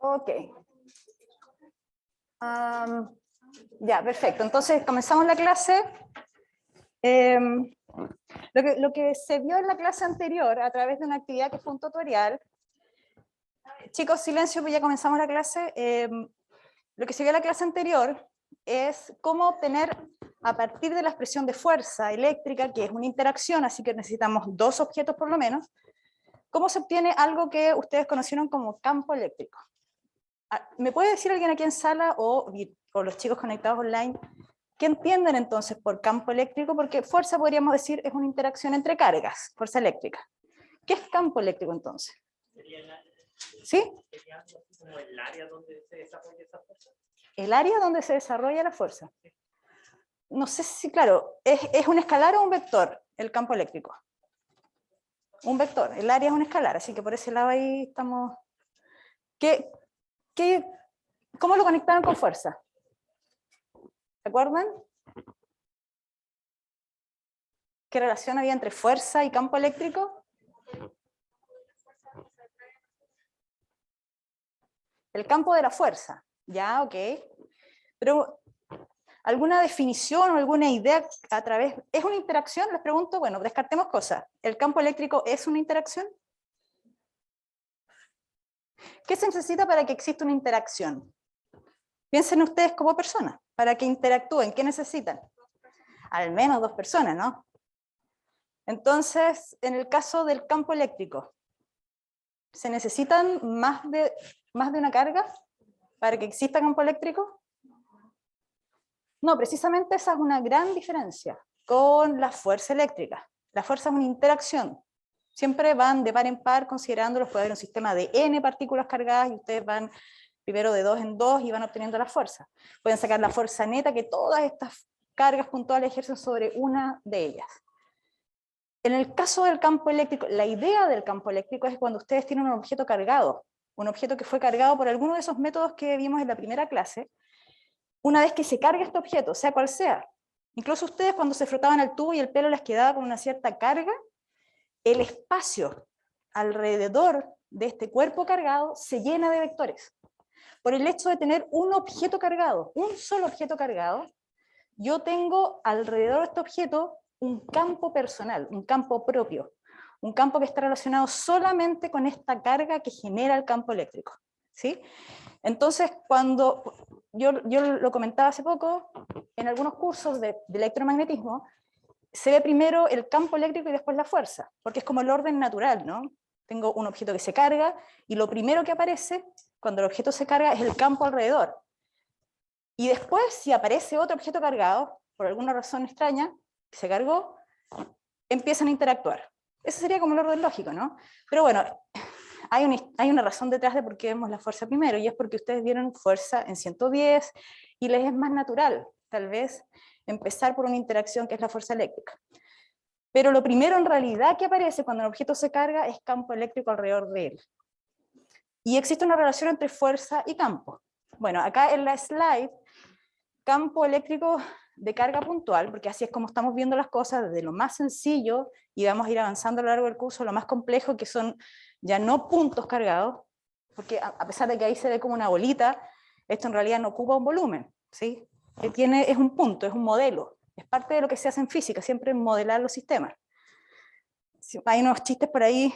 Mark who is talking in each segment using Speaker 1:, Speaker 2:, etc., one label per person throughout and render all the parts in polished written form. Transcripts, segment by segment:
Speaker 1: Ok. Ya, perfecto. Entonces, comenzamos la clase. Lo que se vio en la clase anterior, a través de una actividad que fue un tutorial. Chicos, silencio, pues ya comenzamos la clase. Lo que se vio en la clase anterior es cómo obtener, a partir de la expresión de fuerza eléctrica, que es una interacción, así que necesitamos dos objetos por lo menos, cómo se obtiene algo que ustedes conocieron como campo eléctrico. ¿Me puede decir alguien aquí en sala o los chicos conectados online qué entienden entonces por campo eléctrico? Porque fuerza, podríamos decir, es una interacción entre cargas, fuerza eléctrica. ¿Qué es campo eléctrico entonces? ¿Sí?
Speaker 2: ¿Sería algo así como el área donde se desarrolla esa fuerza?
Speaker 1: El área donde se desarrolla la fuerza. No sé si, claro, ¿es un escalar o un vector el campo eléctrico? Un vector, el área es un escalar, así que por ese lado ahí estamos. ¿Cómo lo conectaron con fuerza? ¿Se acuerdan? ¿Qué relación había entre fuerza y campo eléctrico? El campo de la fuerza, ya, ok. Pero, ¿alguna definición o alguna idea a través? ¿Es una interacción? Les pregunto, bueno, descartemos cosas. ¿El campo eléctrico es una interacción? ¿Qué se necesita para que exista una interacción? Piensen ustedes como personas, para que interactúen, ¿qué necesitan? Al menos dos personas, ¿no? Entonces, en el caso del campo eléctrico, ¿se necesitan más de una carga para que exista campo eléctrico? No, precisamente esa es una gran diferencia con la fuerza eléctrica. La fuerza es una interacción. Siempre van de par en par, considerándolos, puede haber un sistema de n partículas cargadas y ustedes van primero de 2 en 2 y van obteniendo la fuerza. Pueden sacar la fuerza neta que todas estas cargas puntuales ejercen sobre una de ellas. En el caso del campo eléctrico, la idea del campo eléctrico es cuando ustedes tienen un objeto cargado, un objeto que fue cargado por alguno de esos métodos que vimos en la primera clase. Una vez que se carga este objeto, sea cual sea, incluso ustedes cuando se frotaban el tubo y el pelo les quedaba con una cierta carga, el espacio alrededor de este cuerpo cargado se llena de vectores. Por el hecho de tener un objeto cargado, un solo objeto cargado, yo tengo alrededor de este objeto un campo personal, un campo propio, un campo que está relacionado solamente con esta carga que genera el campo eléctrico, ¿sí? Entonces, cuando yo lo comentaba hace poco, en algunos cursos de electromagnetismo, se ve primero el campo eléctrico y después la fuerza, porque es como el orden natural, ¿no? Tengo un objeto que se carga, y lo primero que aparece cuando el objeto se carga es el campo alrededor. Y después, si aparece otro objeto cargado, por alguna razón extraña, que se cargó, empiezan a interactuar. Ese sería como el orden lógico, ¿no? Pero bueno, hay una razón detrás de por qué vemos la fuerza primero, y es porque ustedes vieron fuerza en 110, y les es más natural, tal vez, empezar por una interacción que es la fuerza eléctrica. Pero lo primero en realidad que aparece cuando el objeto se carga es campo eléctrico alrededor de él. Y existe una relación entre fuerza y campo. Bueno, acá en la slide, campo eléctrico de carga puntual, porque así es como estamos viendo las cosas, desde lo más sencillo, y vamos a ir avanzando a lo largo del curso, lo más complejo, que son ya no puntos cargados, porque a pesar de que ahí se ve como una bolita, esto en realidad no ocupa un volumen, ¿sí? Es un punto, es un modelo, es parte de lo que se hace en física, siempre modelar los sistemas. Hay unos chistes por ahí,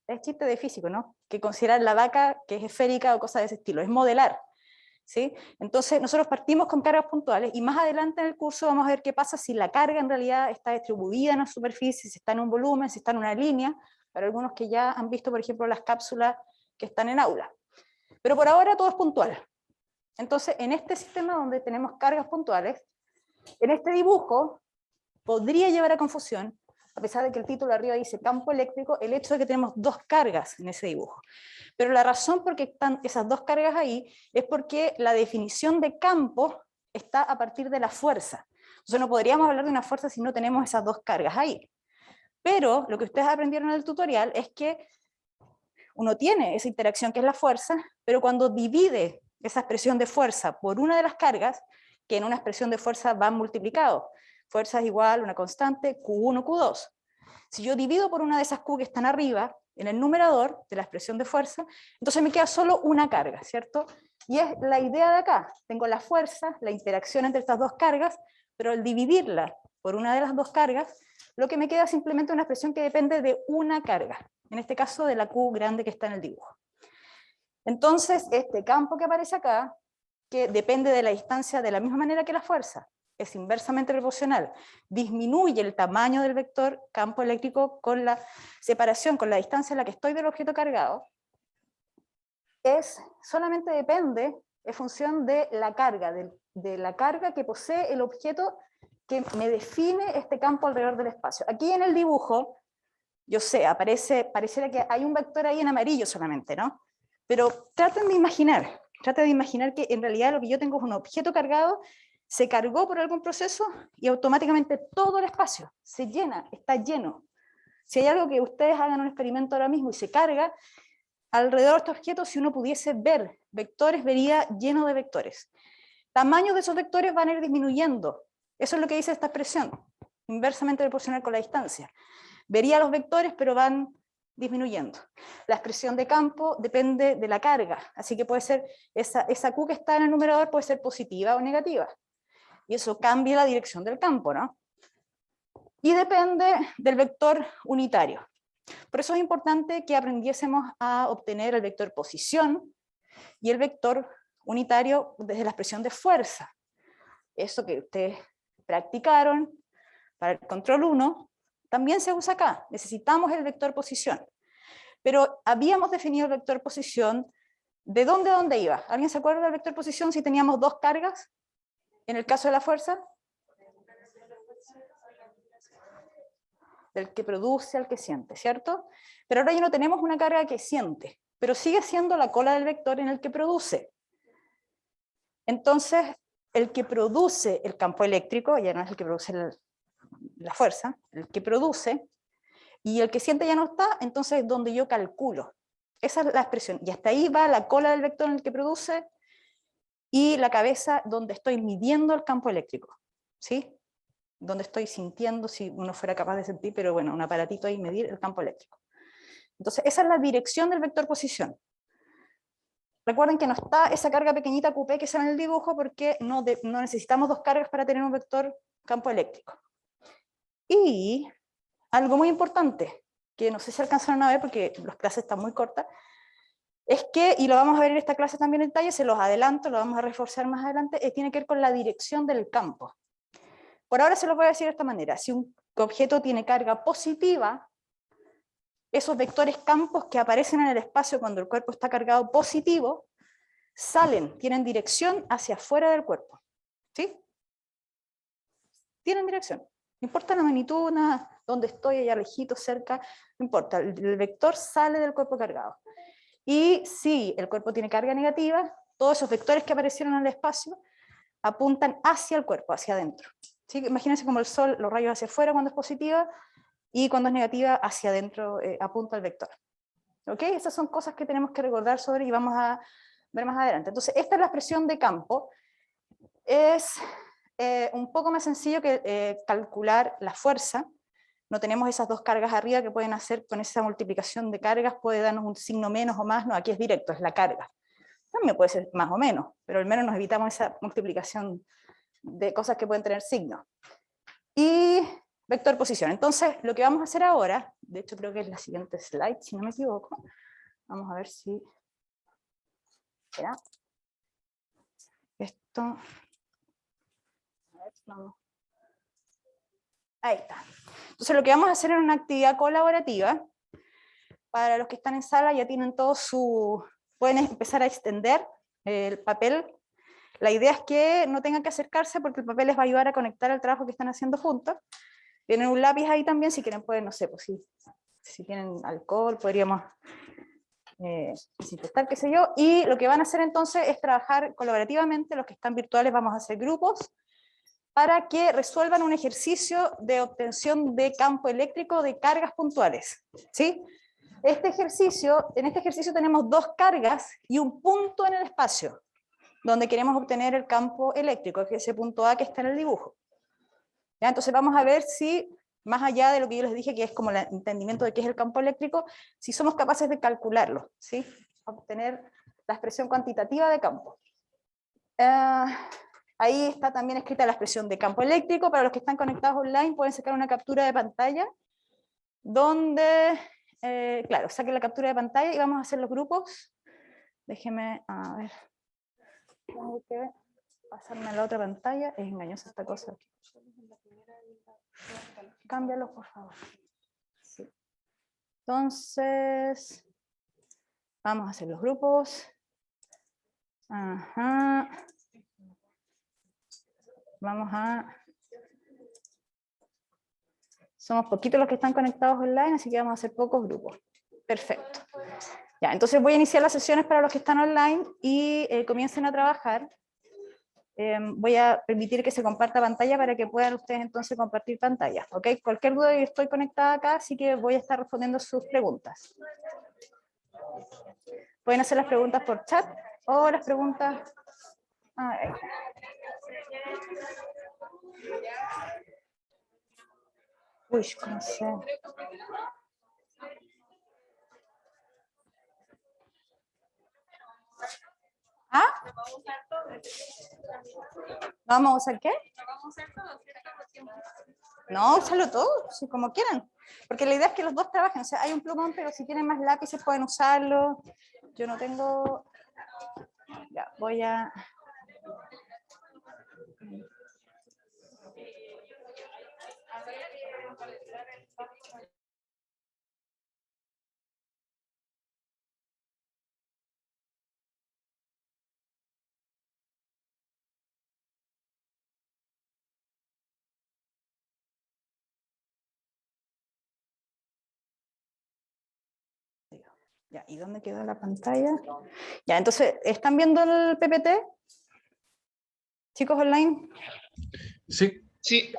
Speaker 1: es chiste de físico, ¿no? Que consideran la vaca que es esférica o cosas de ese estilo, es modelar, ¿sí? Entonces nosotros partimos con cargas puntuales, y más adelante en el curso vamos a ver qué pasa si la carga en realidad está distribuida en la superficie, si está en un volumen, si está en una línea, para algunos que ya han visto, por ejemplo, las cápsulas que están en aula. Pero por ahora todo es puntual. Entonces, en este sistema donde tenemos cargas puntuales, en este dibujo podría llevar a confusión, a pesar de que el título arriba dice campo eléctrico, el hecho de que tenemos dos cargas en ese dibujo. Pero la razón por qué están esas dos cargas ahí es porque la definición de campo está a partir de la fuerza. Entonces no podríamos hablar de una fuerza si no tenemos esas dos cargas ahí. Pero lo que ustedes aprendieron en el tutorial es que uno tiene esa interacción que es la fuerza, pero cuando divide esa expresión de fuerza por una de las cargas, que en una expresión de fuerza van multiplicados, fuerza es igual a una constante, Q1, Q2. Si yo divido por una de esas Q que están arriba, en el numerador de la expresión de fuerza, entonces me queda solo una carga, ¿cierto? Y es la idea de acá, tengo la fuerza, la interacción entre estas dos cargas, pero al dividirla por una de las dos cargas, lo que me queda es simplemente una expresión que depende de una carga, en este caso de la Q grande que está en el dibujo. Entonces, este campo que aparece acá, que depende de la distancia de la misma manera que la fuerza, es inversamente proporcional, disminuye el tamaño del vector campo eléctrico con la separación, con la distancia en la que estoy del objeto cargado, solamente depende, es función de la carga, de la carga que posee el objeto que me define este campo alrededor del espacio. Aquí en el dibujo, yo sé, pareciera que hay un vector ahí en amarillo solamente, ¿no? Pero traten de imaginar que en realidad lo que yo tengo es un objeto cargado, se cargó por algún proceso y automáticamente todo el espacio se llena, está lleno. Si hay algo que ustedes hagan un experimento ahora mismo y se carga, alrededor de estos objetos, si uno pudiese ver vectores, vería lleno de vectores. Tamaños de esos vectores van a ir disminuyendo. Eso es lo que dice esta expresión, inversamente proporcional con la distancia. Vería los vectores, pero van disminuyendo. La expresión de campo depende de la carga, así que puede ser, esa Q que está en el numerador puede ser positiva o negativa. Y eso cambia la dirección del campo, ¿no? Y depende del vector unitario. Por eso es importante que aprendiésemos a obtener el vector posición y el vector unitario desde la expresión de fuerza. Eso que ustedes practicaron para el control 1, también se usa acá. Necesitamos el vector posición. Pero habíamos definido el vector posición, ¿de dónde a dónde iba? ¿Alguien se acuerda del vector posición si teníamos dos cargas? En el caso de la fuerza, del que produce al que siente, ¿cierto? Pero ahora ya no tenemos una carga que siente, pero sigue siendo la cola del vector en el que produce. Entonces, el que produce el campo eléctrico, ya no es el que produce la fuerza, el que produce, y el que siente ya no está, entonces es donde yo calculo. Esa es la expresión, y hasta ahí va la cola del vector en el que produce, y la cabeza donde estoy midiendo el campo eléctrico, ¿sí? Donde estoy sintiendo, si uno fuera capaz de sentir, pero bueno, un aparatito ahí medir el campo eléctrico. Entonces, esa es la dirección del vector posición. Recuerden que no está esa carga pequeñita QP que sale en el dibujo porque no necesitamos dos cargas para tener un vector campo eléctrico. Y algo muy importante, que no sé si alcanzaron a ver porque las clases están muy cortas, es que, y lo vamos a ver en esta clase también en detalle, se los adelanto, lo vamos a reforzar más adelante, tiene que ver con la dirección del campo. Por ahora se los voy a decir de esta manera, si un objeto tiene carga positiva, esos vectores campos que aparecen en el espacio cuando el cuerpo está cargado positivo, tienen dirección hacia afuera del cuerpo, ¿sí? Tienen dirección, no importa la magnitud, nada, dónde estoy, allá lejito, cerca, no importa, el vector sale del cuerpo cargado. Y si el cuerpo tiene carga negativa, todos esos vectores que aparecieron en el espacio apuntan hacia el cuerpo, hacia adentro. ¿Sí? Imagínense como el sol, los rayos hacia afuera cuando es positiva, y cuando es negativa, hacia adentro apunta el vector. ¿Ok? Esas son cosas que tenemos que recordar sobre y vamos a ver más adelante. Entonces, esta es la expresión de campo. Es un poco más sencillo que calcular la fuerza. No tenemos esas dos cargas arriba que pueden hacer con esa multiplicación de cargas, puede darnos un signo menos o más, no, aquí es directo, es la carga. También puede ser más o menos, pero al menos nos evitamos esa multiplicación de cosas que pueden tener signo. Y vector posición. Entonces, lo que vamos a hacer ahora, de hecho creo que es la siguiente slide, si no me equivoco, vamos a ver si... Espera. Esto... A ver, vamos. Ahí está. Entonces lo que vamos a hacer es una actividad colaborativa. Para los que están en sala ya tienen todo su... Pueden empezar a extender el papel. La idea es que no tengan que acercarse porque el papel les va a ayudar a conectar el trabajo que están haciendo juntos. Tienen un lápiz ahí también, si quieren pueden, no sé, pues si tienen alcohol, podríamos desinfectar, qué sé yo. Y lo que van a hacer entonces es trabajar colaborativamente, los que están virtuales vamos a hacer grupos, para que resuelvan un ejercicio de obtención de campo eléctrico de cargas puntuales. ¿Sí? En este ejercicio tenemos dos cargas y un punto en el espacio, donde queremos obtener el campo eléctrico, que es ese punto A que está en el dibujo. ¿Ya? Entonces vamos a ver si más allá de lo que yo les dije, que es como el entendimiento de qué es el campo eléctrico, si somos capaces de calcularlo, ¿sí? Obtener la expresión cuantitativa de campo. Ahí está también escrita la expresión de campo eléctrico. Para los que están conectados online pueden sacar una captura de pantalla, donde, claro, saquen la captura de pantalla y vamos a hacer los grupos. Déjenme, a ver, tengo que pasarme a la otra pantalla, es engañosa esta cosa aquí. Cámbialo, por favor. Sí. Entonces, vamos a hacer los grupos. Ajá. Vamos a... Somos poquitos los que están conectados online, así que vamos a hacer pocos grupos. Perfecto. Ya, entonces voy a iniciar las sesiones para los que están online y comiencen a trabajar. Voy a permitir que se comparta pantalla para que puedan ustedes entonces compartir pantalla. ¿Ok? Cualquier duda, yo estoy conectada acá, así que voy a estar respondiendo sus preguntas. Pueden hacer las preguntas por chat o las preguntas... ahí. Uy, ¿cómo sé? ¿Ah? ¿Vamos a usar qué? No, úsalo todo, sí, como quieran. Porque la idea es que los dos trabajen. O sea, hay un plumón, pero si tienen más lápices pueden usarlo. Yo no tengo... Ya, voy a... Ya, ¿y dónde quedó la pantalla? Ya, entonces, ¿están viendo el PPT? Chicos online.
Speaker 3: Sí. Sí.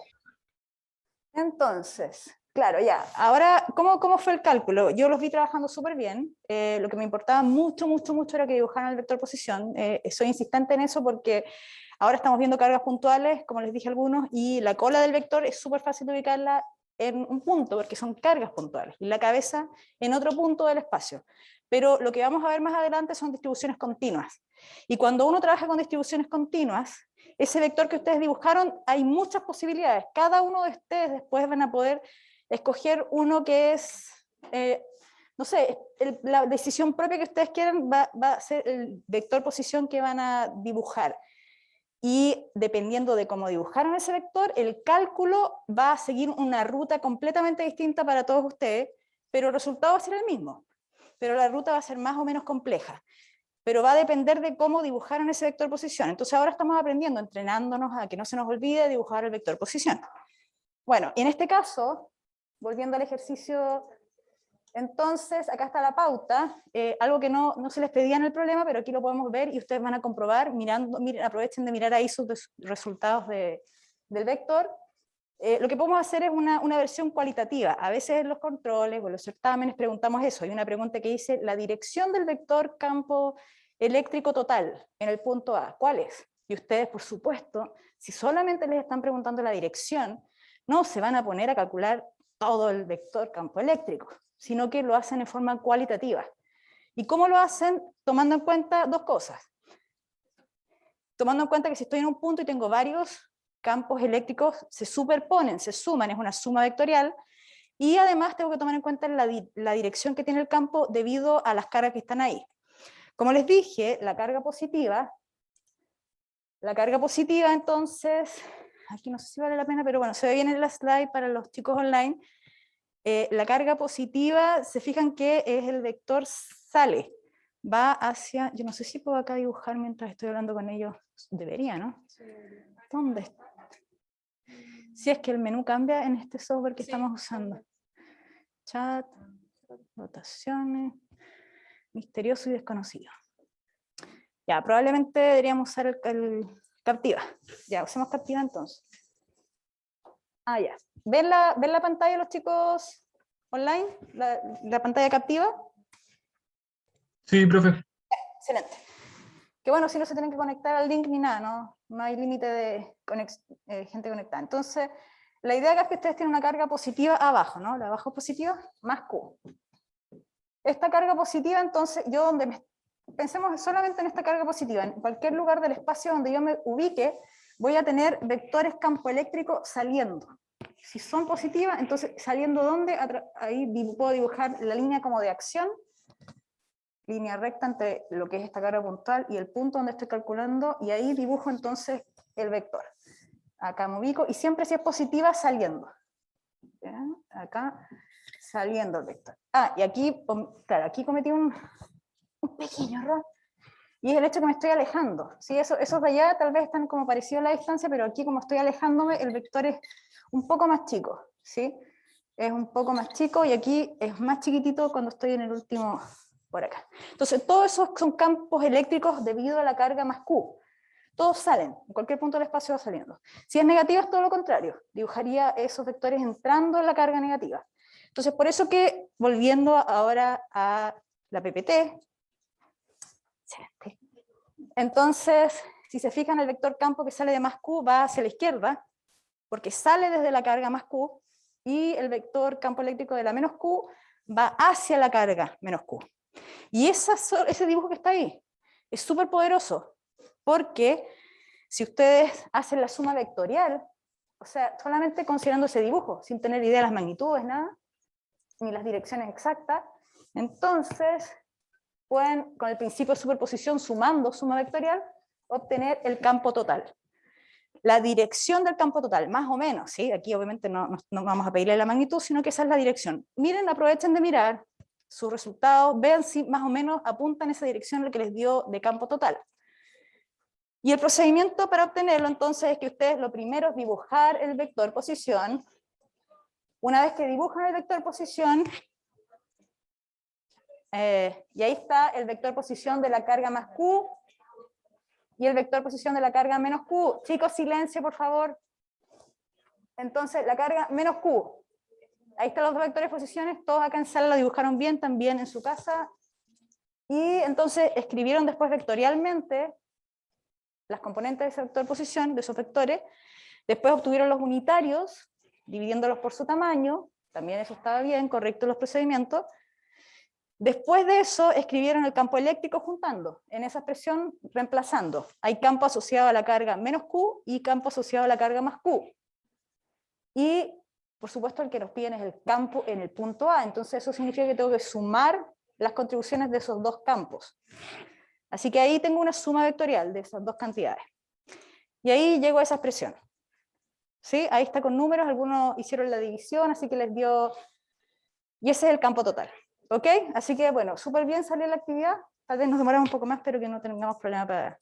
Speaker 1: Entonces, claro, ya. Ahora, ¿cómo fue el cálculo? Yo los vi trabajando súper bien. Lo que me importaba mucho era que dibujaran el vector posición. Soy insistente en eso porque ahora estamos viendo cargas puntuales, como les dije a algunos, y la cola del vector es súper fácil de ubicarla en un punto, porque son cargas puntuales, y la cabeza en otro punto del espacio. Pero lo que vamos a ver más adelante son distribuciones continuas. Y cuando uno trabaja con distribuciones continuas, ese vector que ustedes dibujaron, hay muchas posibilidades. Cada uno de ustedes después van a poder escoger uno que es, no sé, la decisión propia que ustedes quieran va a ser el vector posición que van a dibujar. Y dependiendo de cómo dibujaron ese vector, el cálculo va a seguir una ruta completamente distinta para todos ustedes, pero el resultado va a ser el mismo. Pero la ruta va a ser más o menos compleja. Pero va a depender de cómo dibujaron ese vector posición. Entonces ahora estamos aprendiendo, entrenándonos a que no se nos olvide dibujar el vector posición. Bueno, y en este caso, volviendo al ejercicio, entonces acá está la pauta, algo que no se les pedía en el problema, pero aquí lo podemos ver y ustedes van a comprobar, mirando, miren, aprovechen de mirar ahí sus resultados del vector. Lo que podemos hacer es una versión cualitativa. A veces en los controles o en los certámenes preguntamos eso. Hay una pregunta que dice, la dirección del vector campo eléctrico total en el punto A, ¿cuál es? Y ustedes, por supuesto, si solamente les están preguntando la dirección, no se van a poner a calcular todo el vector campo eléctrico, sino que lo hacen en forma cualitativa. ¿Y cómo lo hacen? Tomando en cuenta dos cosas. Tomando en cuenta que si estoy en un punto y tengo varios campos eléctricos, se superponen, se suman, es una suma vectorial, y además tengo que tomar en cuenta la dirección que tiene el campo debido a las cargas que están ahí. Como les dije, la carga positiva entonces, aquí no sé si vale la pena, pero bueno, se ve bien en la slide para los chicos online. La carga positiva, se fijan que es el vector sale, va hacia, yo no sé si puedo acá dibujar mientras estoy hablando con ellos, debería, ¿no? ¿Dónde está? Si es que el menú cambia en este software que estamos usando. Chat, votaciones, misterioso y desconocido. Ya, probablemente deberíamos usar el Captiva. Ya, usemos Captiva entonces. Ah, ya. ¿Ven la pantalla los chicos online? ¿La pantalla Captiva?
Speaker 3: Sí, profe.
Speaker 1: Excelente. Que bueno, si no se tienen que conectar al link ni nada, no hay límite de gente conectada. Entonces, la idea acá es que ustedes tienen una carga positiva abajo, ¿no? La abajo positiva más Q. Esta carga positiva, entonces, pensemos solamente en esta carga positiva, en cualquier lugar del espacio donde yo me ubique, voy a tener vectores campo eléctrico saliendo. Si son positivas, entonces, ¿saliendo dónde? Ahí puedo dibujar la línea como de acción, línea recta entre lo que es esta carga puntual y el punto donde estoy calculando, y ahí dibujo entonces el vector. Acá me ubico, y siempre si es positiva, saliendo. ¿Ya? Acá, saliendo el vector. Y aquí, claro, aquí cometí un pequeño error, y es el hecho que me estoy alejando. ¿Sí? Esos de allá tal vez están como parecidos a la distancia, pero aquí como estoy alejándome, el vector es un poco más chico. ¿Sí? Es un poco más chico, y aquí es más chiquitito cuando estoy en el último, por acá. Entonces, todos esos son campos eléctricos debido a la carga más Q. Todos salen, en cualquier punto del espacio va saliendo. Si es negativa es todo lo contrario, dibujaría esos vectores entrando en la carga negativa. Entonces, por eso que, volviendo ahora a la PPT, entonces, si se fijan, el vector campo que sale de más Q va hacia la izquierda, porque sale desde la carga más Q, y el vector campo eléctrico de la menos Q va hacia la carga menos Q. Y ese dibujo que está ahí es súper poderoso, porque si ustedes hacen la suma vectorial, o sea, solamente considerando ese dibujo, sin tener idea de las magnitudes, nada, ni las direcciones exactas, entonces pueden, con el principio de superposición, sumando suma vectorial, obtener el campo total. La dirección del campo total, más o menos, ¿sí? Aquí obviamente no vamos a pedirle la magnitud, sino que esa es la dirección. Miren, aprovechen de mirar sus resultados, vean si más o menos apuntan esa dirección lo que les dio de campo total. Y el procedimiento para obtenerlo entonces es que ustedes lo primero es dibujar el vector posición. Una vez que dibujan el vector posición, y ahí está el vector posición de la carga más Q, y el vector posición de la carga menos Q. Chicos, silencio, por favor. Entonces, la carga menos Q. Ahí están los dos vectores posiciones, todos acá en sala lo dibujaron bien, también en su casa. Y entonces escribieron después vectorialmente las componentes de ese vector posición, de esos vectores. Después obtuvieron los unitarios, dividiéndolos por su tamaño. También eso estaba bien, correcto los procedimientos. Después de eso, escribieron el campo eléctrico juntando, en esa expresión reemplazando. Hay campo asociado a la carga menos Q y campo asociado a la carga más Q. Y, por supuesto, el que nos piden es el campo en el punto A, entonces eso significa que tengo que sumar las contribuciones de esos dos campos. Así que ahí tengo una suma vectorial de esas dos cantidades. Y ahí llego a esa expresión. ¿Sí? Ahí está con números, algunos hicieron la división, así que les dio... Y ese es el campo total. ¿Ok? Así que, bueno, súper bien salió la actividad. Tal vez nos demoramos un poco más, pero que no tengamos problema para...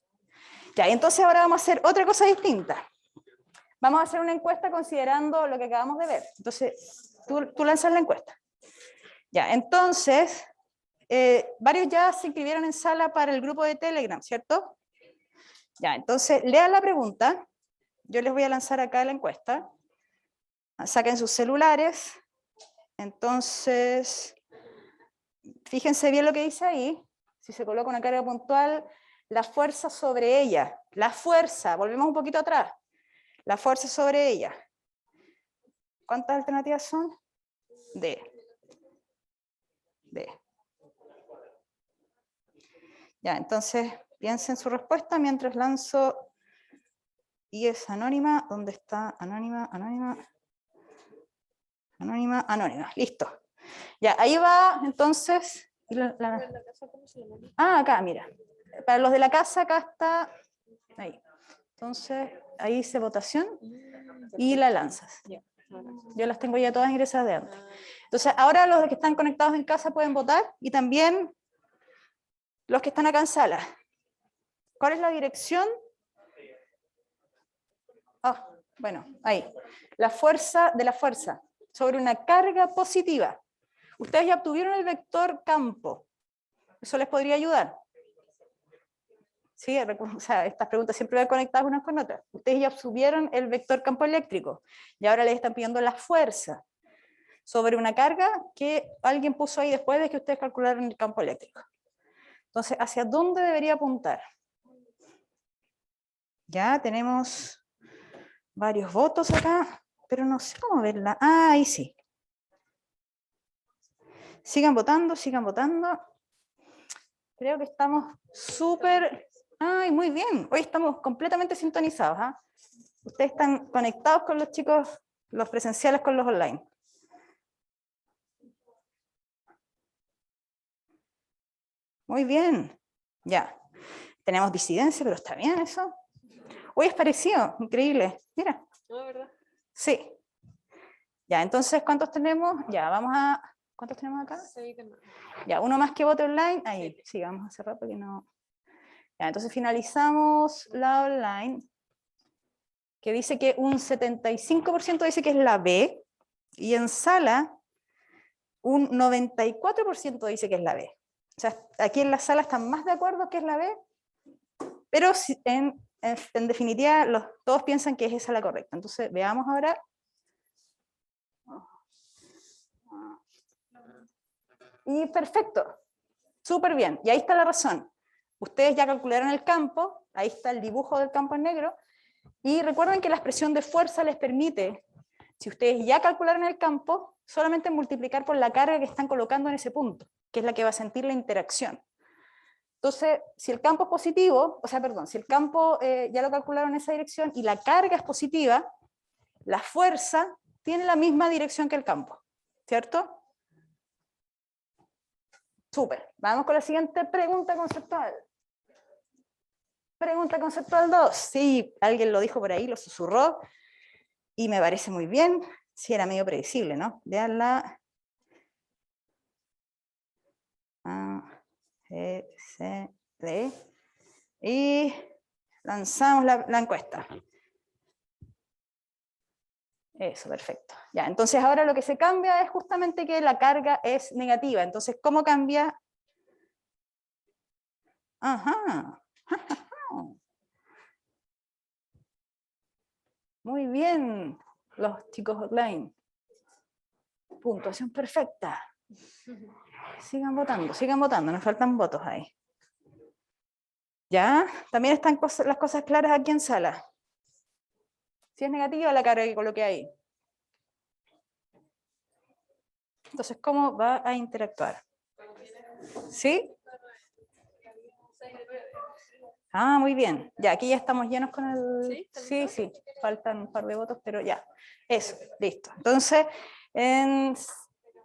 Speaker 1: Ya, entonces ahora vamos a hacer otra cosa distinta. Vamos a hacer una encuesta considerando lo que acabamos de ver. Entonces, tú lanzas la encuesta. Ya, entonces, varios ya se inscribieron en sala para el grupo de Telegram, ¿cierto? Ya, entonces, lean la pregunta. Yo les voy a lanzar acá la encuesta. Saquen sus celulares. Entonces, fíjense bien lo que dice ahí. Si se coloca una carga puntual, la fuerza sobre ella. La fuerza, volvemos un poquito atrás. La fuerza sobre ella. ¿Cuántas alternativas son? D. Ya, entonces piensen su respuesta mientras lanzo. Y es anónima. ¿Dónde está? Anónima, anónima. Anónima, anónima. Listo. Ya, ahí va entonces. Acá, mira. Para los de la casa, acá está. Ahí. Entonces, ahí dice votación y la lanzas. Yo las tengo ya todas ingresadas de antes. Entonces, ahora los que están conectados en casa pueden votar y también los que están acá en sala. ¿Cuál es la dirección? Bueno, ahí. La fuerza de la fuerza sobre una carga positiva. Ustedes ya obtuvieron el vector campo. ¿Eso les podría ayudar? Sí, o sea, estas preguntas siempre van conectadas unas con otras. Ustedes ya obtuvieron el vector campo eléctrico y ahora les están pidiendo la fuerza sobre una carga que alguien puso ahí después de que ustedes calcularon el campo eléctrico. Entonces, ¿hacia dónde debería apuntar? Ya tenemos varios votos acá. pero no sé cómo verla. Ah, ahí sí. Sigan votando, sigan votando. Creo que estamos súper... ¡Ay, muy bien! Hoy estamos completamente sintonizados. ¿Ah? Ustedes están conectados con los chicos, los presenciales con los online. Muy bien. Ya. Tenemos disidencia, pero está bien eso. Hoy es parecido, increíble. Mira.
Speaker 4: ¿No, verdad?
Speaker 1: Sí. Ya, entonces, ¿cuántos tenemos? Ya, vamos a... ¿Cuántos tenemos acá?
Speaker 4: 6 de más.
Speaker 1: Ya, uno más que vote online. Ahí, sí, vamos a cerrar porque no... Ya, entonces finalizamos la online, que dice que un 75% dice que es la B, y en sala un 94% dice que es la B. O sea, aquí en la sala están más de acuerdo que es la B, pero en definitiva todos piensan que es esa la correcta. Entonces veamos ahora. Y perfecto, súper bien. Y ahí está la razón. Ustedes ya calcularon el campo, ahí está el dibujo del campo en negro, y recuerden que la expresión de fuerza les permite, si ustedes ya calcularon el campo, solamente multiplicar por la carga que están colocando en ese punto, que es la que va a sentir la interacción. Entonces, si el campo es positivo, o sea, perdón, si el campo ya lo calcularon en esa dirección y la carga es positiva, la fuerza tiene la misma dirección que el campo, ¿cierto? Súper. Vamos con la siguiente pregunta conceptual. Pregunta conceptual 2. Sí, alguien lo dijo por ahí, lo susurró, y me parece muy bien. Sí, era medio predecible, ¿no? Veanla. A, B, C, D. Y lanzamos la encuesta. Eso, perfecto. Ya, entonces ahora lo que se cambia es justamente que la carga es negativa. Entonces, ¿cómo cambia? Ajá. Muy bien, los chicos online. Puntuación perfecta. Sigan votando, nos faltan votos ahí. ¿Ya? También están las cosas claras aquí en sala. Si es negativa la carga que coloqué ahí. Entonces, ¿cómo va a interactuar? ¿Sí? Ah, muy bien. Ya, aquí ya estamos llenos con el... Sí, sí, faltan un par de votos, pero ya. Eso, listo. Entonces, en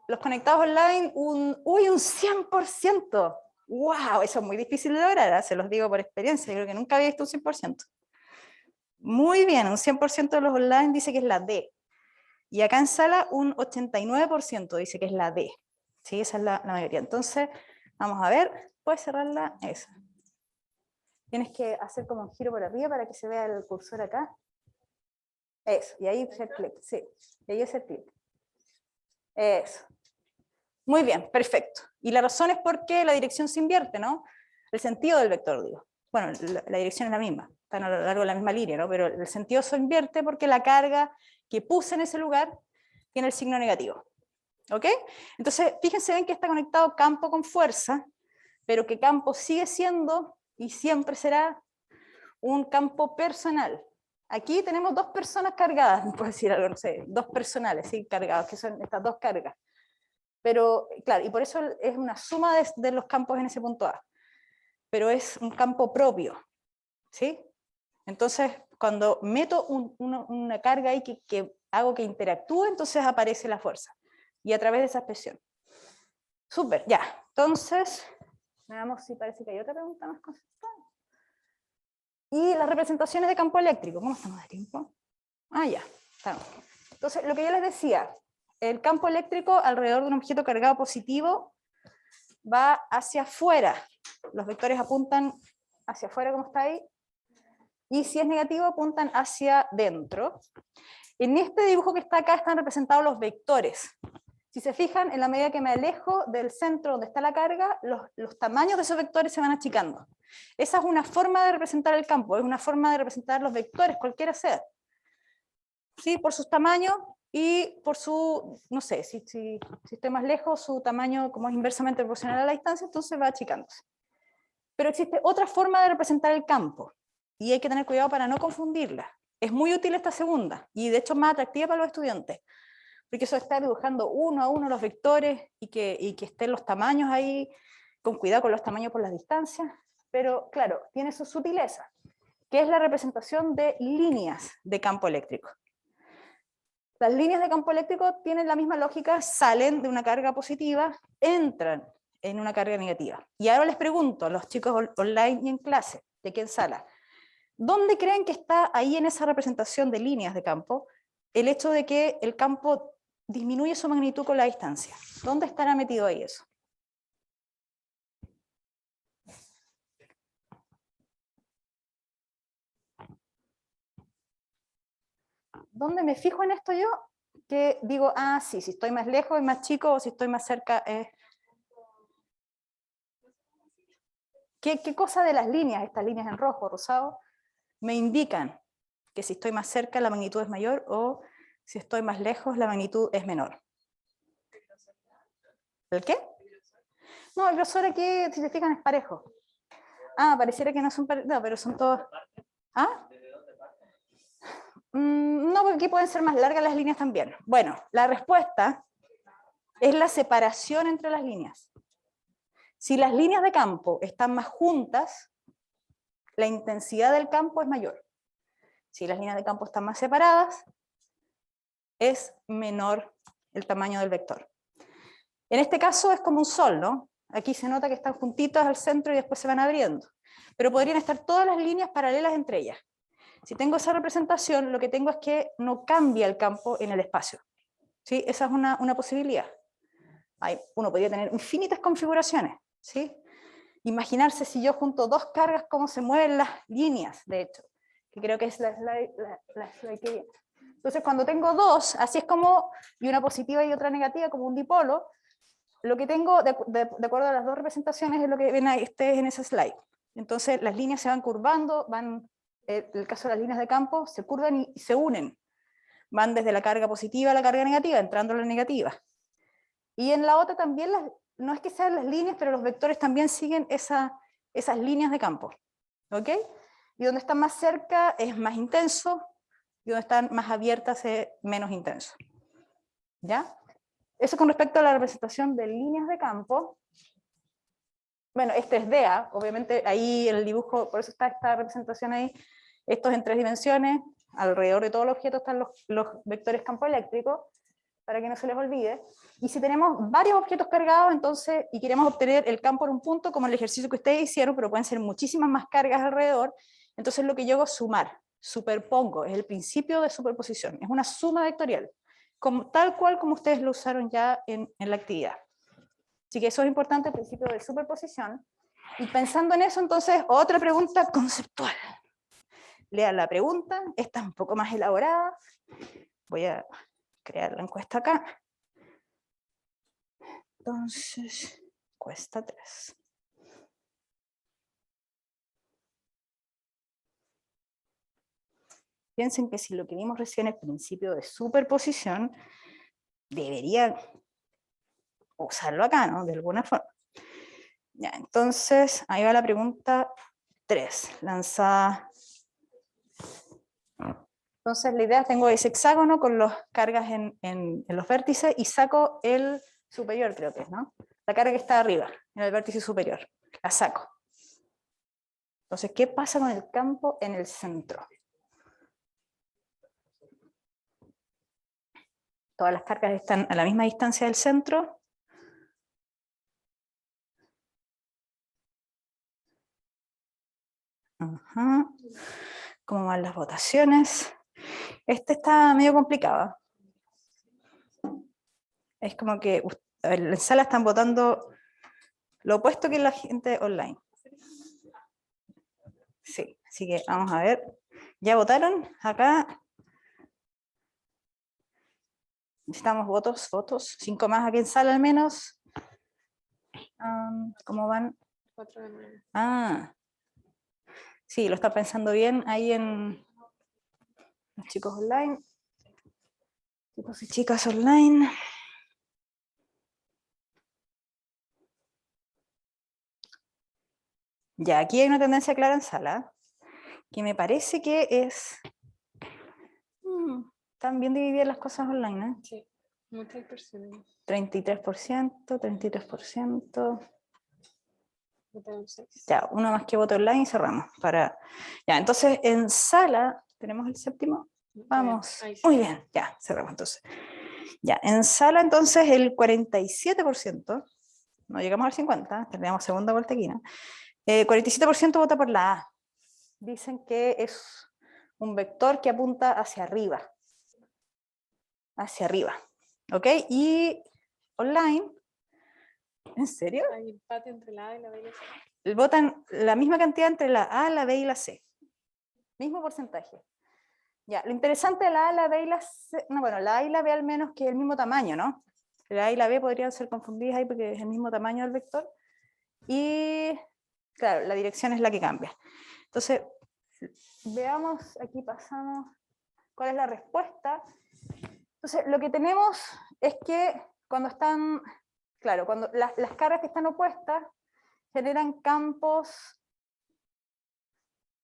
Speaker 1: los conectados online, un 100%. ¡Wow! Eso es muy difícil de lograr, se los digo por experiencia, yo creo que nunca había visto un 100%. Muy bien, un 100% de los online dice que es la D. Y acá en sala un 89% dice que es la D. Sí, esa es la mayoría. Entonces, vamos a ver, ¿puedes cerrarla? Esa. Tienes que hacer como un giro por arriba para que se vea el cursor acá. Eso, y ahí hacer clic, sí. Y ahí hacer clic. Eso. Muy bien, perfecto. Y la razón es porque la dirección se invierte, ¿no? El sentido del vector, digo. Bueno, la dirección es la misma, están a lo largo de la misma línea, ¿no? Pero el sentido se invierte porque la carga que puse en ese lugar tiene el signo negativo. ¿Ok? Entonces, fíjense, ven que está conectado campo con fuerza, pero que campo sigue siendo y siempre será un campo personal. Aquí tenemos dos personas cargadas, puedo decir algo, no sé, dos personales, ¿sí? Cargados, que son estas dos cargas. Pero, claro, y por eso es una suma de los campos en ese punto A. Pero es un campo propio, ¿sí? Entonces, cuando meto una carga ahí que hago que interactúe, entonces aparece la fuerza. Y a través de esa expresión. Súper, ya. Entonces, veamos si parece que hay otra pregunta más conceptual. Y las representaciones de campo eléctrico. ¿Cómo estamos de tiempo? Ah, ya. Estamos. Entonces, lo que yo les decía, el campo eléctrico alrededor de un objeto cargado positivo va hacia afuera. Los vectores apuntan hacia afuera, como está ahí. Y si es negativo, apuntan hacia dentro. En este dibujo que está acá están representados los vectores. Si se fijan, en la medida que me alejo del centro donde está la carga, los tamaños de esos vectores se van achicando. Esa es una forma de representar el campo, es una forma de representar los vectores, cualquiera sea. ¿Sí? Por sus tamaños y por su, no sé, si estoy más lejos, su tamaño como es inversamente proporcional a la distancia, entonces va achicándose. Pero existe otra forma de representar el campo, y hay que tener cuidado para no confundirla. Es muy útil esta segunda, y de hecho más atractiva para los estudiantes, porque eso está dibujando uno a uno los vectores y que estén los tamaños ahí, con cuidado con los tamaños por las distancias, pero claro, tiene su sutileza, que es la representación de líneas de campo eléctrico. Las líneas de campo eléctrico tienen la misma lógica, salen de una carga positiva, entran en una carga negativa. Y ahora les pregunto a los chicos online y en clase, de aquí en sala, ¿dónde creen que está ahí en esa representación de líneas de campo el hecho de que el campo disminuye su magnitud con la distancia? ¿Dónde estará metido ahí eso? ¿Dónde me fijo en esto yo? Que digo, ah, sí, si estoy más lejos es más chico, o si estoy más cerca es... ¿Qué cosa de las líneas, estas líneas en rojo, rosado, me indican que si estoy más cerca la magnitud es mayor o si estoy más lejos la magnitud es menor? ¿El qué? No, el grosor aquí, si se fijan, es parejo. Ah, pareciera que no son parejos, no, pero son todos... ¿Ah? No, porque aquí pueden ser más largas las líneas también. Bueno, la respuesta es la separación entre las líneas. Si las líneas de campo están más juntas, la intensidad del campo es mayor. Si las líneas de campo están más separadas, es menor el tamaño del vector. En este caso es como un sol, ¿no? Aquí se nota que están juntitas al centro y después se van abriendo. Pero podrían estar todas las líneas paralelas entre ellas. Si tengo esa representación, lo que tengo es que no cambia el campo en el espacio. ¿Sí? Esa es una posibilidad. Uno podría tener infinitas configuraciones. ¿Sí? Imaginarse si yo junto dos cargas, cómo se mueven las líneas, de hecho, que creo que es la slide que viene. Entonces, cuando tengo dos, así es como, y una positiva y otra negativa, como un dipolo, lo que tengo, de acuerdo a las dos representaciones, es lo que ven ahí, en esa slide. Entonces, las líneas se van curvando, en el caso de las líneas de campo, se curvan y se unen. Van desde la carga positiva a la carga negativa, entrando a la negativa. Y en la otra también, no es que sean las líneas, pero los vectores también siguen esas líneas de campo. ¿Ok? Y donde están más cerca es más intenso, y donde están más abiertas es menos intenso. ¿Ya? Eso con respecto a la representación de líneas de campo. Bueno, es 3D, obviamente ahí el dibujo, por eso está esta representación ahí, esto es en 3 dimensiones, alrededor de todos los objetos están los vectores campo eléctrico, para que no se les olvide. Y si tenemos varios objetos cargados, entonces, y queremos obtener el campo en un punto, como el ejercicio que ustedes hicieron, pero pueden ser muchísimas más cargas alrededor, entonces lo que yo hago es sumar, superpongo, es el principio de superposición, es una suma vectorial, tal cual como ustedes lo usaron ya en la actividad. Así que eso es importante, el principio de superposición. Y pensando en eso, entonces, otra pregunta conceptual. Lean la pregunta, esta es un poco más elaborada. Voy a crear la encuesta acá. Entonces, encuesta 3. Piensen que si lo que vimos recién, el principio de superposición, debería usarlo acá, ¿no? De alguna forma. Ya, entonces, ahí va la pregunta 3, lanzada. Entonces la idea, tengo ese hexágono con las cargas en los vértices y saco el superior, creo que es, ¿no? La carga que está arriba, en el vértice superior, la saco. Entonces, ¿qué pasa con el campo en el centro? Todas las cargas están a la misma distancia del centro. Ajá. ¿Cómo van las votaciones? Este está medio complicado. Es como que en la sala están votando lo opuesto que la gente online. Sí, así que vamos a ver. ¿Ya votaron? Acá necesitamos votos. 5 más aquí en sala al menos. ¿Cómo van?
Speaker 4: 4 de 9.
Speaker 1: Ah, sí, lo está pensando bien ahí en los chicos online. Chicos y chicas online. Ya, aquí hay una tendencia clara en sala, que me parece que es Están bien divididas las cosas online, ¿eh?
Speaker 4: Sí, muchas personas.
Speaker 1: 33%, 33%.
Speaker 4: Votaron 6.
Speaker 1: Ya, uno más que voto online y cerramos. Ya, entonces en sala, tenemos el séptimo. Vamos.
Speaker 4: Ahí sí.
Speaker 1: Muy bien, ya, cerramos entonces. Ya, en sala entonces el 47%, no llegamos al 50%, tenemos segunda vuelta aquí, ¿no? 47% vota por la A. Dicen que es un vector que apunta hacia arriba. Hacia arriba. ¿Ok? Y online, ¿en serio?
Speaker 4: Hay empate entre la A y la B y la C.
Speaker 1: Votan la misma cantidad entre la A, la B y la C. Mismo porcentaje. Ya, lo interesante de la A, la B y la C, no, bueno, la A y la B al menos que es el mismo tamaño, ¿no? La A y la B podrían ser confundidas ahí porque es el mismo tamaño del vector. Y, claro, la dirección es la que cambia. Entonces, veamos, aquí pasamos, ¿cuál es la respuesta? Entonces, lo que tenemos es que cuando están, claro, cuando las cargas que están opuestas generan campos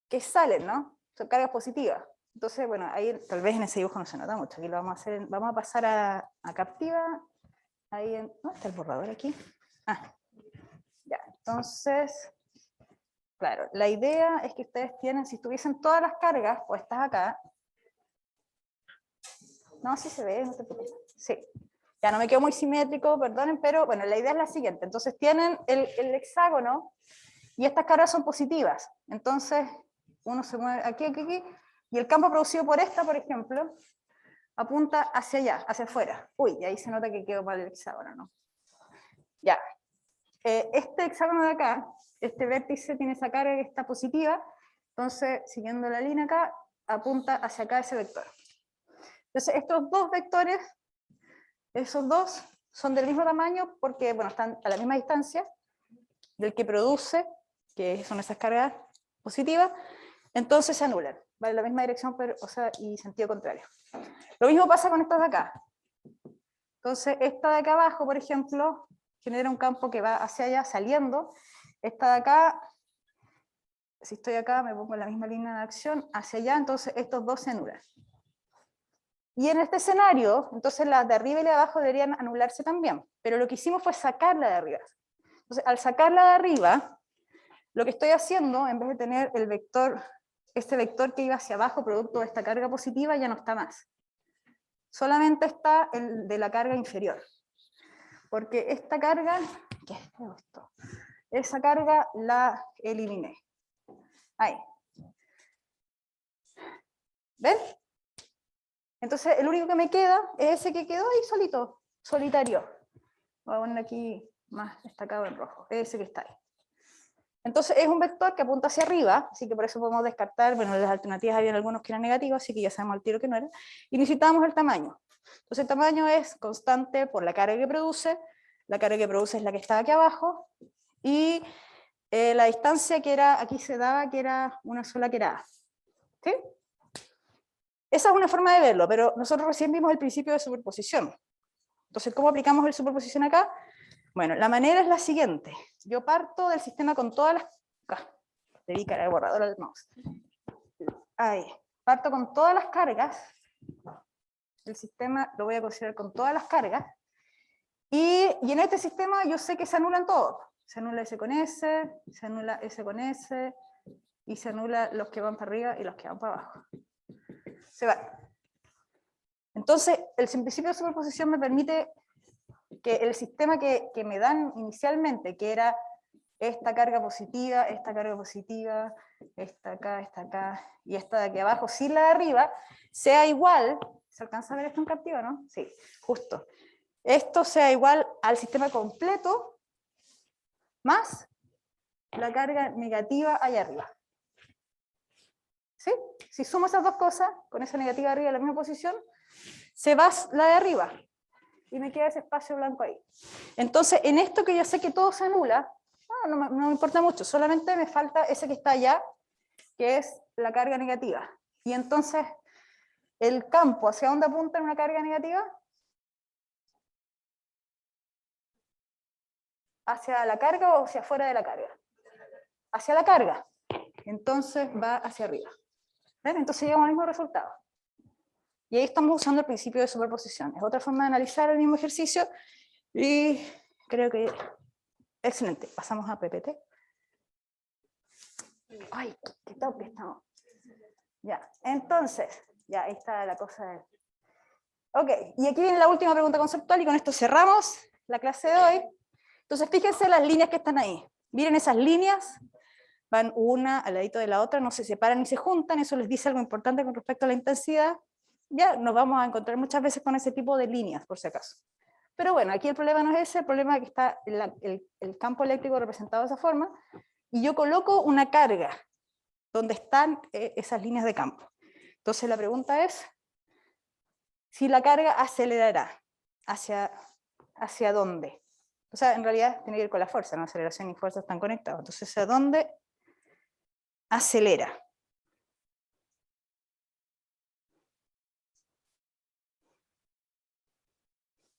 Speaker 1: que salen, ¿no? Son cargas positivas. Entonces, bueno, ahí tal vez en ese dibujo no se nota mucho. Aquí lo vamos a hacer, vamos a pasar a Captiva. Ahí ¿dónde está el borrador aquí? Ah, ya, entonces, claro, la idea es que ustedes tienen, si estuviesen todas las cargas puestas acá, no, sí se ve, no te preocupes, sí, ya no me quedo muy simétrico, perdonen, pero bueno, la idea es la siguiente, entonces tienen el hexágono, y estas cargas son positivas, entonces uno se mueve aquí, aquí, aquí, y el campo producido por esta, por ejemplo, apunta hacia allá, hacia afuera. Uy, y ahí se nota que quedó mal el hexágono, ¿no? Ya. Este hexágono de acá, este vértice tiene esa carga que está positiva, entonces, siguiendo la línea acá, apunta hacia acá ese vector. Entonces, estos dos vectores, esos dos, son del mismo tamaño porque, bueno, están a la misma distancia del que produce, que son esas cargas positivas, entonces se anulan, va en la misma dirección, pero, o sea, y sentido contrario. Lo mismo pasa con estas de acá. Entonces, esta de acá abajo, por ejemplo, genera un campo que va hacia allá, saliendo. Esta de acá, si estoy acá, me pongo en la misma línea de acción, hacia allá, entonces estos dos se anulan. Y en este escenario, entonces las de arriba y la de abajo deberían anularse también, pero lo que hicimos fue sacarla de arriba. Entonces, al sacarla de arriba, lo que estoy haciendo, en vez de tener el vector, este vector que iba hacia abajo, producto de esta carga positiva, ya no está más. Solamente está el de la carga inferior. Porque esta carga, ¿qué es esto? Esa carga la eliminé. Ahí. ¿Ven? Entonces el único que me queda es ese que quedó ahí solito, solitario. Voy a poner aquí más destacado en rojo, ese que está ahí. Entonces es un vector que apunta hacia arriba, así que por eso podemos descartar, bueno, las alternativas habían algunos que eran negativos, así que ya sabemos al tiro que no era, y necesitamos el tamaño. Entonces el tamaño es constante por la carga que produce, la carga que produce es la que está aquí abajo, y la distancia que era, aquí se daba que era una sola que era A. ¿Sí? Esa es una forma de verlo, pero nosotros recién vimos el principio de superposición. Entonces, ¿cómo aplicamos el superposición acá? Bueno, la manera es la siguiente. Yo parto del sistema con todas las... Dedica el borrador al mouse. Ahí. Parto con todas las cargas. El sistema lo voy a considerar con todas las cargas. Y en este sistema yo sé que se anulan todos. Se anula S con S, se anula S con S, y se anula los que van para arriba y los que van para abajo. Se van. Entonces, el principio de superposición me permite que el sistema que me dan inicialmente, que era esta carga positiva, esta acá, y esta de aquí abajo, sin la de arriba, sea igual, ¿se alcanza a ver esto en Captiva, no? Sí, justo. Esto sea igual al sistema completo, más la carga negativa allá arriba. ¿Sí? Si sumo esas dos cosas, con esa negativa arriba en la misma posición, se va la de arriba, y me queda ese espacio blanco ahí. Entonces, en esto que yo sé que todo se anula, no me importa mucho, solamente me falta ese que está allá, que es la carga negativa. Y entonces, el campo, ¿hacia dónde apunta en una carga negativa? ¿Hacia la carga o hacia afuera de la carga? Hacia la carga. Entonces va hacia arriba. ¿Ven? Entonces llegamos al mismo resultado. Y ahí estamos usando el principio de superposición. Es otra forma de analizar el mismo ejercicio y creo que excelente. Pasamos a PPT. Ay, qué top que estamos. Ya, entonces, ya ahí está la cosa. Ok, y aquí viene la última pregunta conceptual y con esto cerramos la clase de hoy. Entonces, fíjense las líneas que están ahí. Miren esas líneas, van una al ladito de la otra, no se separan ni se juntan, eso les dice algo importante con respecto a la intensidad. Ya nos vamos a encontrar muchas veces con ese tipo de líneas, por si acaso. Pero bueno, aquí el problema no es ese, el problema es que está el campo eléctrico representado de esa forma, y yo coloco una carga donde están esas líneas de campo. Entonces la pregunta es, si la carga acelerará, ¿hacia dónde? O sea, en realidad tiene que ver con la fuerza, ¿no? Aceleración y fuerza están conectados. Entonces, ¿hacia dónde acelera?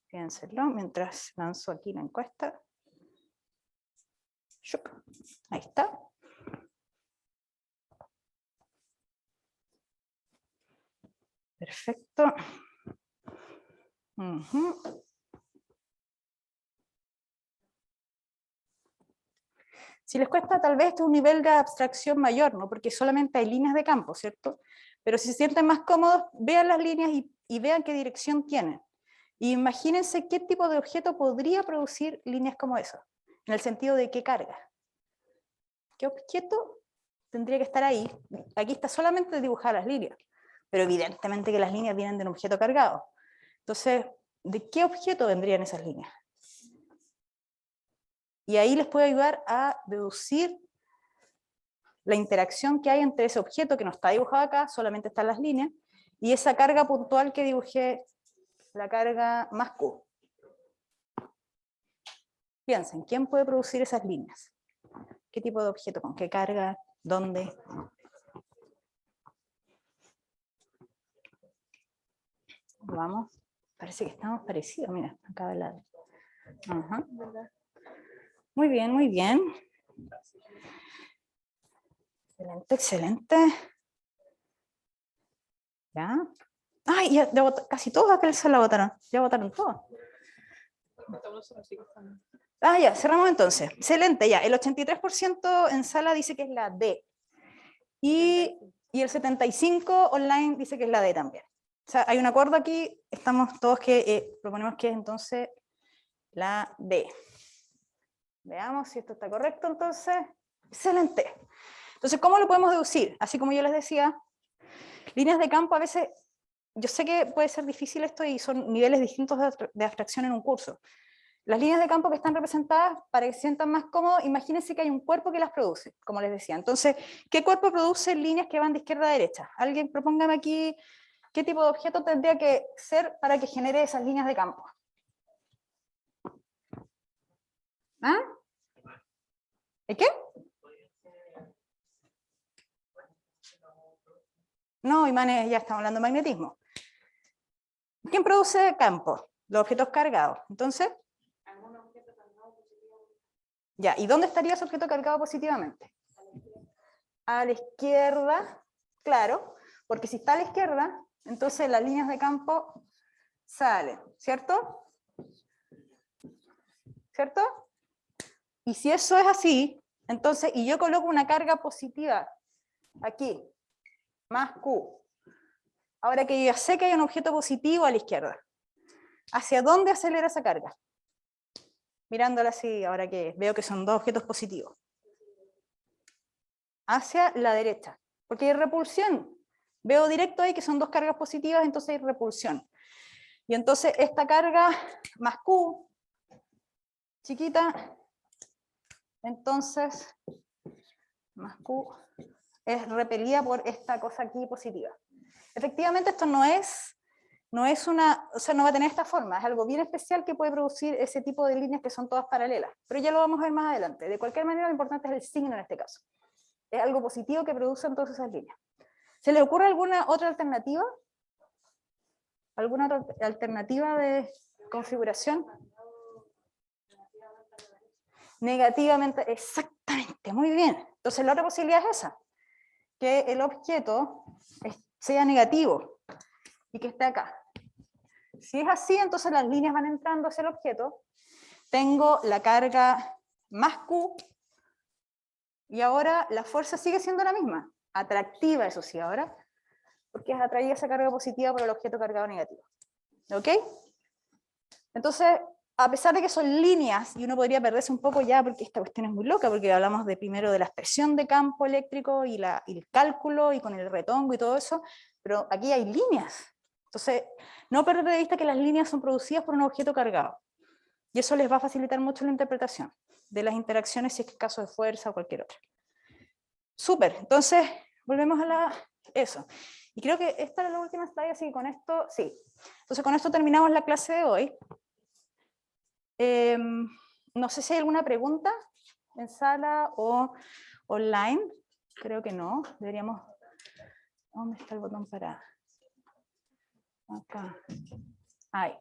Speaker 1: Fíjenselo, mientras lanzo aquí la encuesta. Ahí está. Perfecto. Si les cuesta, tal vez este es un nivel de abstracción mayor, ¿no? Porque solamente hay líneas de campo, ¿cierto? Pero si se sienten más cómodos, vean las líneas y vean qué dirección tienen. Y imagínense qué tipo de objeto podría producir líneas como eso, en el sentido de qué carga. ¿Qué objeto tendría que estar ahí? Aquí está solamente dibujada las líneas, pero evidentemente que las líneas vienen de un objeto cargado. Entonces, ¿de qué objeto vendrían esas líneas? Y ahí les puede ayudar a deducir la interacción que hay entre ese objeto que no está dibujado acá, solamente están las líneas, y esa carga puntual que dibujé, la carga más Q. Piensen, ¿quién puede producir esas líneas? ¿Qué tipo de objeto? ¿Con qué carga? ¿Dónde? Vamos. Parece que estamos parecidos, mira, acá al lado. Ajá. Muy bien, muy bien. Excelente, excelente. ¿Ya? ¡Ay! Ya casi todos acá se la votaron. Ya votaron todos. Ah, ya, cerramos entonces. Excelente, ya. El 83% en sala dice que es la D. Y el 75% online dice que es la D también. O sea, hay un acuerdo aquí, estamos todos que proponemos que es entonces la D. Veamos si esto está correcto entonces. Excelente. Entonces, ¿cómo lo podemos deducir? Así como yo les decía, líneas de campo a veces, yo sé que puede ser difícil esto y son niveles distintos de abstracción en un curso. Las líneas de campo que están representadas, para que se sientan más cómodos, imagínense que hay un cuerpo que las produce, como les decía. Entonces, ¿qué cuerpo produce líneas que van de izquierda a derecha? Alguien propóngame aquí qué tipo de objeto tendría que ser para que genere esas líneas de campo. ¿Ah? ¿El qué? No, imanes, ya estamos hablando de magnetismo. ¿Quién produce campo? Los objetos cargados. Entonces, ya, ¿y dónde estaría ese objeto cargado positivamente? A la izquierda, claro, porque si está a la izquierda, entonces las líneas de campo salen, ¿cierto? ¿Cierto? Y si eso es así, entonces, y yo coloco una carga positiva aquí, más Q. Ahora que yo ya sé que hay un objeto positivo a la izquierda, ¿hacia dónde acelera esa carga? Mirándola así, ahora que veo que son dos objetos positivos. Hacia la derecha, porque hay repulsión. Veo directo ahí que son dos cargas positivas, entonces hay repulsión. Y entonces esta carga más Q, chiquita, entonces más Q es repelida por esta cosa aquí positiva. Efectivamente esto no es una, o sea, no va a tener esta forma, es algo bien especial que puede producir ese tipo de líneas que son todas paralelas, pero ya lo vamos a ver más adelante. De cualquier manera lo importante es el signo en este caso. Es algo positivo que produce entonces esas líneas. ¿Se le ocurre alguna otra alternativa? ¿Alguna otra alternativa de configuración? Negativamente, exactamente, muy bien. Entonces la otra posibilidad es esa, que el objeto sea negativo. y que esté acá. Si es así, entonces las líneas van entrando hacia el objeto. Tengo la carga más Q, y ahora la fuerza sigue siendo la misma. Atractiva, eso sí, ahora, porque es atraída esa carga positiva por el objeto cargado negativo. ¿Ok? Entonces, a pesar de que son líneas, y uno podría perderse un poco ya, porque esta cuestión es muy loca, porque hablamos de primero de la expresión de campo eléctrico y el cálculo, y con el retongo y todo eso, pero aquí hay líneas. Entonces, no perder de vista que las líneas son producidas por un objeto cargado. Y eso les va a facilitar mucho la interpretación de las interacciones, si es que es caso de fuerza o cualquier otra. Súper, entonces volvemos a eso. Y creo que esta era la última slide, así que con esto, sí. Entonces con esto terminamos la clase de hoy. No sé si hay alguna pregunta en sala o online. Creo que no. Deberíamos... ¿Dónde está el botón para...? Acá. Ahí.